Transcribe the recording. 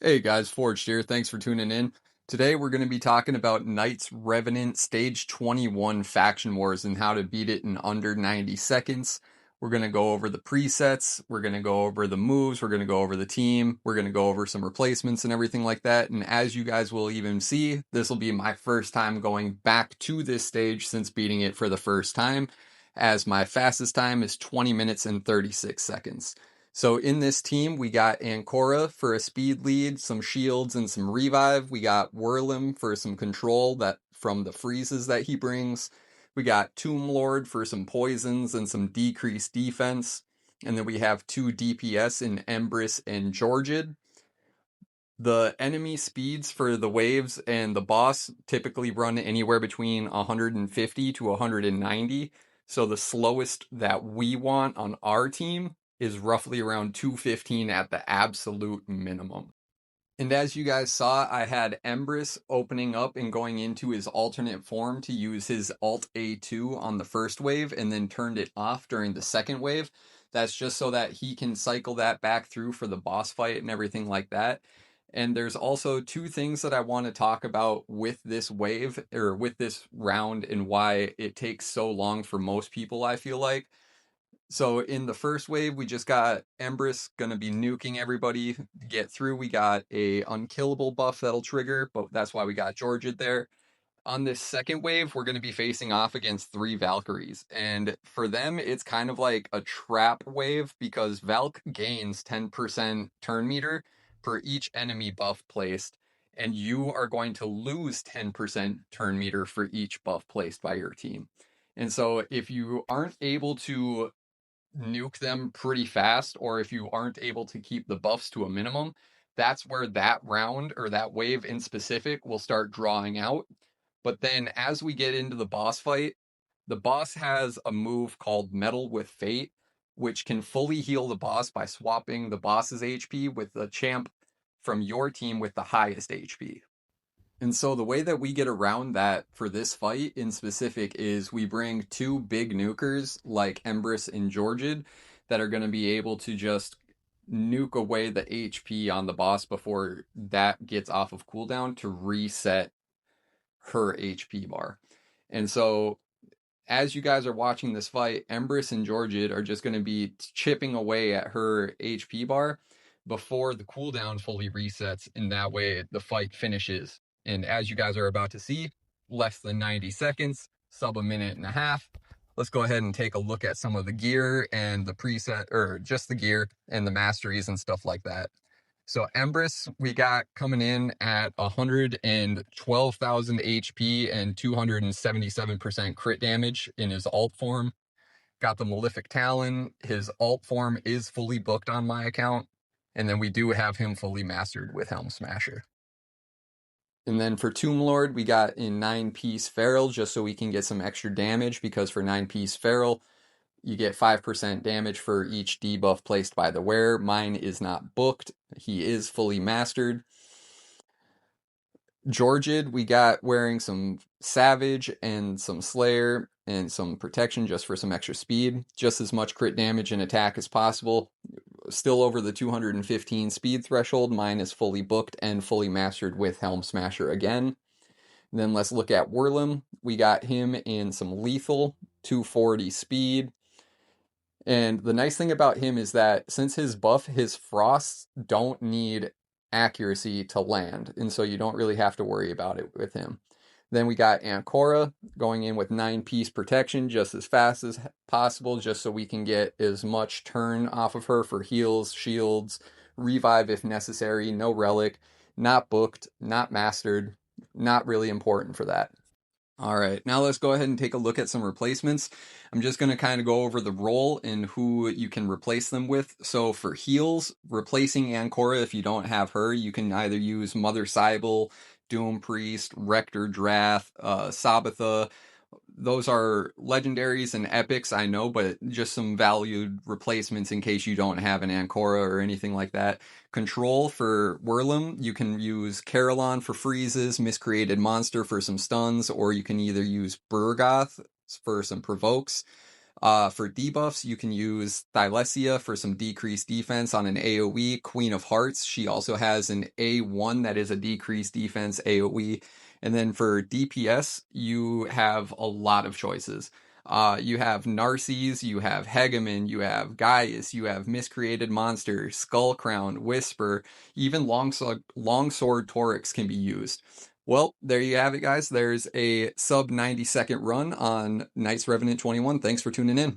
Hey guys, Forged here. Thanks for tuning in. Today we're going to be talking about Knight's Revenant Stage 21 Faction Wars and how to beat it in under 90 seconds. We're going to go over the presets, we're going to go over the moves, we're going to go over the team, we're going to go over some replacements and everything like that. And as you guys will even see, this will be my first time going back to this stage since beating it for the first time, as my fastest time is 20 minutes and 36 seconds. So in this team, we got Ancora for a speed lead, some shields, and some revive. We got Whirlim for some control that from the freezes that he brings. We got Tomb Lord for some poisons and some decreased defense. And then we have 2 DPS in Empress and Georgid. The enemy speeds for the waves and the boss typically run anywhere between 150 to 190. So the slowest that we want on our team is roughly around 215 at the absolute minimum. And as you guys saw, I had Empress opening up and going into his alternate form to use his Alt A2 on the first wave and then turned it off during the second wave. That's just so that he can cycle that back through for the boss fight and everything like that. And there's also 2 things that I want to talk about with this wave or with this round and why it takes so long for most people, I feel like. So in the first wave, we just got Empress gonna be nuking everybody to get through. We got a unkillable buff that'll trigger, but that's why we got Georgid there. On this second wave, we're gonna be facing off against 3 Valkyries. And for them, it's kind of like a trap wave because Valk gains 10% turn meter for each enemy buff placed, and you are going to lose 10% turn meter for each buff placed by your team. And so if you aren't able to nuke them pretty fast, or if you aren't able to keep the buffs to a minimum, that's where that round or that wave in specific will start drawing out. But then as we get into the boss fight, the boss has a move called Meddle with Fate, which can fully heal the boss by swapping the boss's HP with the champ from your team with the highest HP. And so the way that we get around that for this fight in specific is we bring 2 big nukers like Empress and Georgid that are going to be able to just nuke away the HP on the boss before that gets off of cooldown to reset her HP bar. And so as you guys are watching this fight, Empress and Georgid are just going to be chipping away at her HP bar before the cooldown fully resets, and that way the fight finishes. And as you guys are about to see, less than 90 seconds, sub a minute and a half. Let's go ahead and take a look at some of the gear and the preset, or just the gear and the masteries and stuff like that. So Empress, we got coming in at 112,000 HP and 277% crit damage in his alt form. Got the Malefic Talon. His alt form is fully booked on my account. And then we do have him fully mastered with Helm Smasher. And then for Tomb Lord, we got in 9-piece Feral, just so we can get some extra damage, because for 9-piece Feral, you get 5% damage for each debuff placed by the wearer. Mine is not booked. He is fully mastered. Georgid, we got wearing some Savage and some Slayer and some protection just for some extra speed. Just as much crit damage and attack as possible. Still over the 215 speed threshold. Mine is fully booked and fully mastered with Helm Smasher again. And then let's look at Whirlim. We got him in some lethal, 240 speed. And the nice thing about him is that since his buff, his frosts don't need accuracy to land, and so you don't really have to worry about it with him. Then we got Ancora going in with 9-piece protection just as fast as possible, just so we can get as much turn off of her for heals, shields, revive if necessary, no relic, not booked, not mastered, not really important for that. All right, now let's go ahead and take a look at some replacements. I'm just going to kind of go over the role and who you can replace them with. So for heals, replacing Ancora, if you don't have her, you can either use Mother Cybele, Doom Priest, Rector Drath, Sabatha. Those are legendaries and epics, I know, but just some valued replacements in case you don't have an Ancora or anything like that. Control for Whirlim, you can use Carillon for freezes, Miscreated Monster for some stuns, or you can either use Burgoth for some provokes. For debuffs, you can use Thylesia for some decreased defense on an AoE. Queen of Hearts, she also has an A1 that is a decreased defense AoE. And then for DPS, you have a lot of choices. You have Narcies, you have Hegemon, you have Gaius, you have Miscreated Monster, Skullcrown, Whisper, even Longsword Torix can be used. Well, there you have it, guys. There's a sub 90-second run on Knights Revenant 21. Thanks for tuning in.